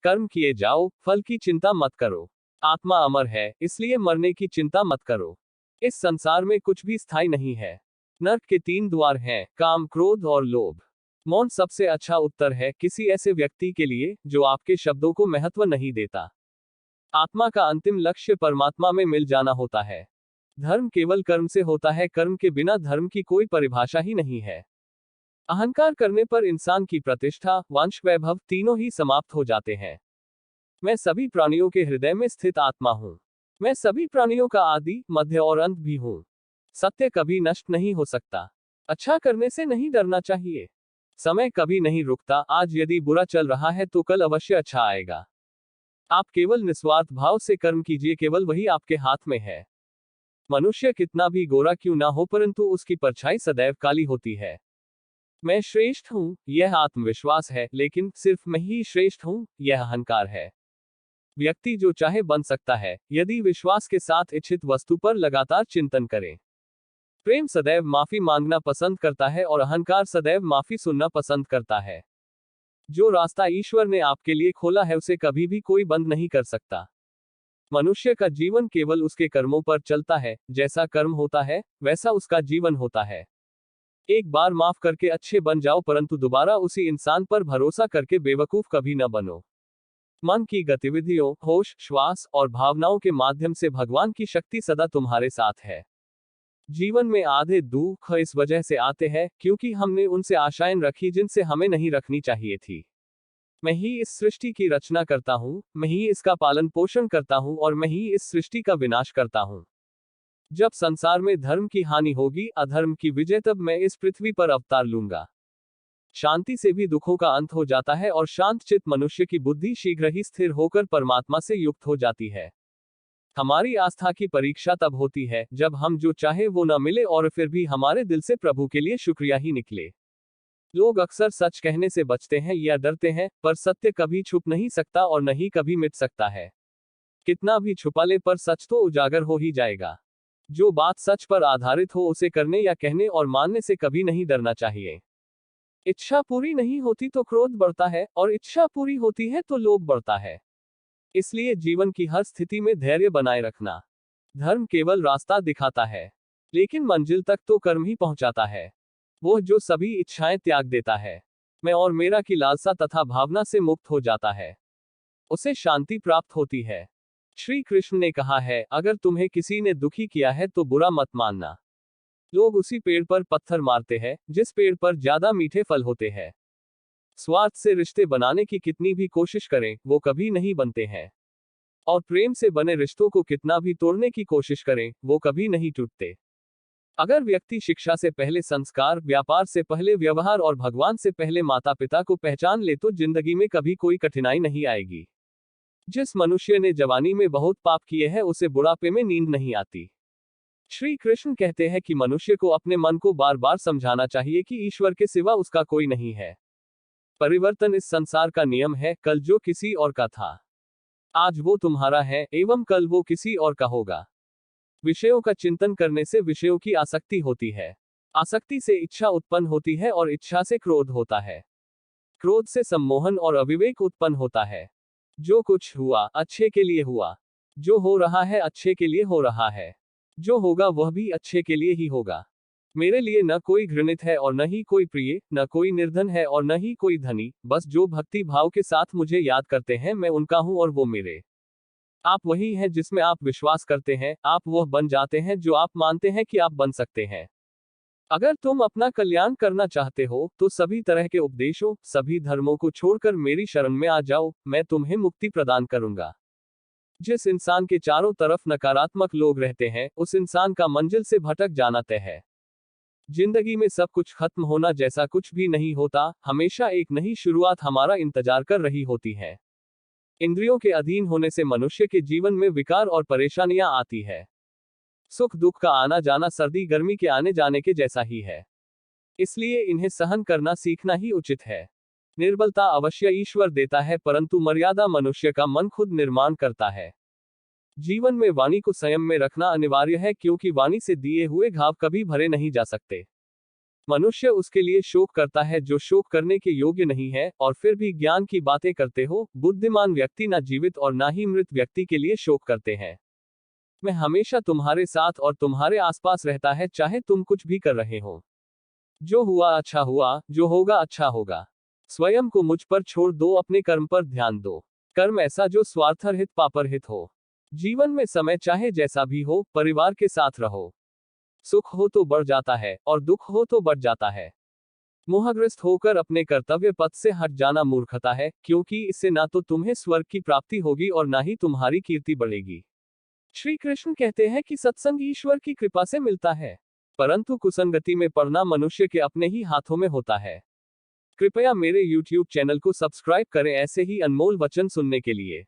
कर्म किए जाओ, फल की चिंता मत करो। आत्मा अमर है, इसलिए मरने की चिंता मत करो। इस संसार में कुछ भी स्थायी नहीं है। नर्क के 3 द्वार हैं, काम, क्रोध और लोभ। मौन सबसे अच्छा उत्तर है किसी ऐसे व्यक्ति के लिए जो आपके शब्दों को महत्व नहीं देता। आत्मा का अंतिम लक्ष्य परमात्मा में मिल जाना होता है। धर्म केवल कर्म से होता है, कर्म के बिना धर्म की कोई परिभाषा ही नहीं है। अहंकार करने पर इंसान की प्रतिष्ठा, वंश, वैभव तीनों ही समाप्त हो जाते हैं। मैं सभी प्राणियों के हृदय में स्थित आत्मा हूँ। मैं सभी प्राणियों का आदि, मध्य और अंत भी हूँ। सत्य कभी नष्ट नहीं हो सकता। अच्छा करने से नहीं डरना चाहिए। समय कभी नहीं रुकता, आज यदि बुरा चल रहा है तो कल अवश्य अच्छा आएगा। आप केवल निस्वार्थ भाव से कर्म कीजिए, केवल वही आपके हाथ में है। मनुष्य कितना भी गोरा क्यों ना हो, परंतु उसकी परछाई सदैव काली होती है। मैं श्रेष्ठ हूँ, यह आत्मविश्वास है, लेकिन सिर्फ मैं ही श्रेष्ठ हूँ, यह अहंकार है। व्यक्ति जो चाहे बन सकता है, यदि विश्वास के साथ इच्छित वस्तु पर लगातार चिंतन करें। प्रेम सदैव माफी मांगना पसंद करता है और अहंकार सदैव माफी सुनना पसंद करता है। जो रास्ता ईश्वर ने आपके लिए खोला है उसे कभी भी कोई बंद नहीं कर सकता। मनुष्य का जीवन केवल उसके कर्मों पर चलता है, जैसा कर्म होता है वैसा उसका जीवन होता है। एक बार माफ करके अच्छे बन जाओ, परंतु दोबारा उसी इंसान पर भरोसा करके बेवकूफ कभी न बनो। मन की गतिविधियों, होश, श्वास और भावनाओं के माध्यम से भगवान की शक्ति सदा तुम्हारे साथ है। जीवन में आधे दुख इस वजह से आते हैं क्योंकि हमने उनसे आशाएं रखी जिनसे हमें नहीं रखनी चाहिए थी। मैं ही इस सृष्टि की रचना करता हूँ, मैं ही इसका पालन पोषण करता हूँ और मैं ही इस सृष्टि का विनाश करता हूँ। जब संसार में धर्म की हानि होगी, अधर्म की विजय, तब मैं इस पृथ्वी पर अवतार लूंगा। शांति से भी दुखों का अंत हो जाता है और शांत चित्त मनुष्य की बुद्धि शीघ्र ही स्थिर होकर परमात्मा से युक्त हो जाती है। हमारी आस्था की परीक्षा तब होती है जब हम जो चाहे वो न मिले और फिर भी हमारे दिल से प्रभु के लिए शुक्रिया ही निकले। लोग अक्सर सच कहने से बचते हैं या डरते हैं, पर सत्य कभी छुप नहीं सकता और न ही कभी मिट सकता है। कितना भी छुपा ले, पर सच तो उजागर हो ही जाएगा। जो बात सच पर आधारित हो उसे करने या कहने और मानने से कभी नहीं डरना चाहिए। इच्छा पूरी नहीं होती तो क्रोध बढ़ता है और इच्छा पूरी होती है तो लोभ बढ़ता है। इसलिए जीवन की हर स्थिति में धैर्य बनाए रखना। धर्म केवल रास्ता दिखाता है, लेकिन मंजिल तक तो कर्म ही पहुंचाता है। वो जो सभी इच्छाएं त्याग देता है, मैं और मेरा की लालसा तथा भावना से मुक्त हो जाता है, उसे शांति प्राप्त होती है। श्री कृष्ण ने कहा है, अगर तुम्हें किसी ने दुखी किया है तो बुरा मत मानना। लोग उसी पेड़ पर पत्थर मारते हैं जिस पेड़ पर ज्यादा मीठे फल होते हैं। स्वार्थ से रिश्ते बनाने की कितनी भी कोशिश करें, वो कभी नहीं बनते हैं। और प्रेम से बने रिश्तों को कितना भी तोड़ने की कोशिश करें, वो कभी नहीं टूटते। अगर व्यक्ति शिक्षा से पहले संस्कार, व्यापार से पहले व्यवहार और भगवान से पहले माता पिता को पहचान ले तो जिंदगी में कभी कोई कठिनाई नहीं आएगी। जिस मनुष्य ने जवानी में बहुत पाप किए हैं उसे बुढ़ापे में नींद नहीं आती। श्री कृष्ण कहते हैं कि मनुष्य को अपने मन को बार बार समझाना चाहिए कि ईश्वर के सिवा उसका कोई नहीं है। परिवर्तन इस संसार का नियम है, कल जो किसी और का था, आज वो तुम्हारा है एवं कल वो किसी और का होगा। विषयों का चिंतन करने से विषयों की आसक्ति होती है। आसक्ति से इच्छा उत्पन्न होती है और इच्छा से क्रोध होता है। क्रोध से सम्मोहन और अविवेक उत्पन्न होता है। जो कुछ हुआ अच्छे के लिए हुआ। जो हो रहा है अच्छे के लिए हो रहा है। जो होगा वह भी अच्छे के लिए ही होगा। मेरे लिए न कोई घृणित है और न ही कोई प्रिय, न कोई निर्धन है और न ही कोई धनी, बस जो भक्ति भाव के साथ मुझे याद करते हैं मैं उनका हूं और वो मेरे। आप वही हैं जिसमें आप विश्वास करते हैं, आप वह बन जाते हैं जो आप मानते हैं कि आप बन सकते हैं। अगर तुम अपना कल्याण करना चाहते हो तो सभी तरह के उपदेशों, सभी धर्मों को छोड़कर मेरी शरण में आ जाओ, मैं तुम्हें मुक्ति प्रदान करूंगा। जिस इंसान के चारों तरफ नकारात्मक लोग रहते हैं, उस इंसान का मंजिल से भटक जाना तय है। जिंदगी में सब कुछ खत्म होना जैसा कुछ भी नहीं होता, हमेशा एक नई शुरुआत हमारा इंतजार कर रही होती है। इंद्रियों के अधीन होने से मनुष्य के जीवन में विकार और परेशानियां आती है। सुख दुख का आना जाना सर्दी गर्मी के आने जाने के जैसा ही है, इसलिए इन्हें सहन करना सीखना ही उचित है। निर्बलता अवश्य ईश्वर देता है, परंतु मर्यादा मनुष्य का मन खुद निर्माण करता है। जीवन में वाणी को संयम में रखना अनिवार्य है, क्योंकि वाणी से दिए हुए घाव कभी भरे नहीं जा सकते। मनुष्य उसके लिए शोक करता है जो शोक करने के योग्य नहीं है, और फिर भी ज्ञान की बातें करते हो। बुद्धिमान व्यक्ति न जीवित और ना ही मृत व्यक्ति के लिए शोक करते हैं। मैं हमेशा तुम्हारे साथ और तुम्हारे आसपास रहता है, चाहे तुम कुछ भी कर रहे हो। जो हुआ अच्छा हुआ, जो होगा अच्छा होगा। स्वयं को मुझ पर छोड़ दो, अपने कर्म पर ध्यान दो। कर्म ऐसा जो स्वार्थरहित पापरहित हो। जीवन में समय चाहे जैसा भी हो, परिवार के साथ रहो। सुख हो तो बढ़ जाता है और दुख हो तो बढ़ जाता है। मोहग्रस्त होकर अपने कर्तव्य पथ से हट जाना मूर्खता है, क्योंकि इससे ना तो तुम्हें स्वर्ग की प्राप्ति होगी और ना ही तुम्हारी कीर्ति बढ़ेगी। श्री कृष्ण कहते हैं कि सत्संग ईश्वर की कृपा से मिलता है, परंतु कुसंगति में पड़ना मनुष्य के अपने ही हाथों में होता है। कृपया मेरे YouTube चैनल को सब्सक्राइब करें ऐसे ही अनमोल वचन सुनने के लिए।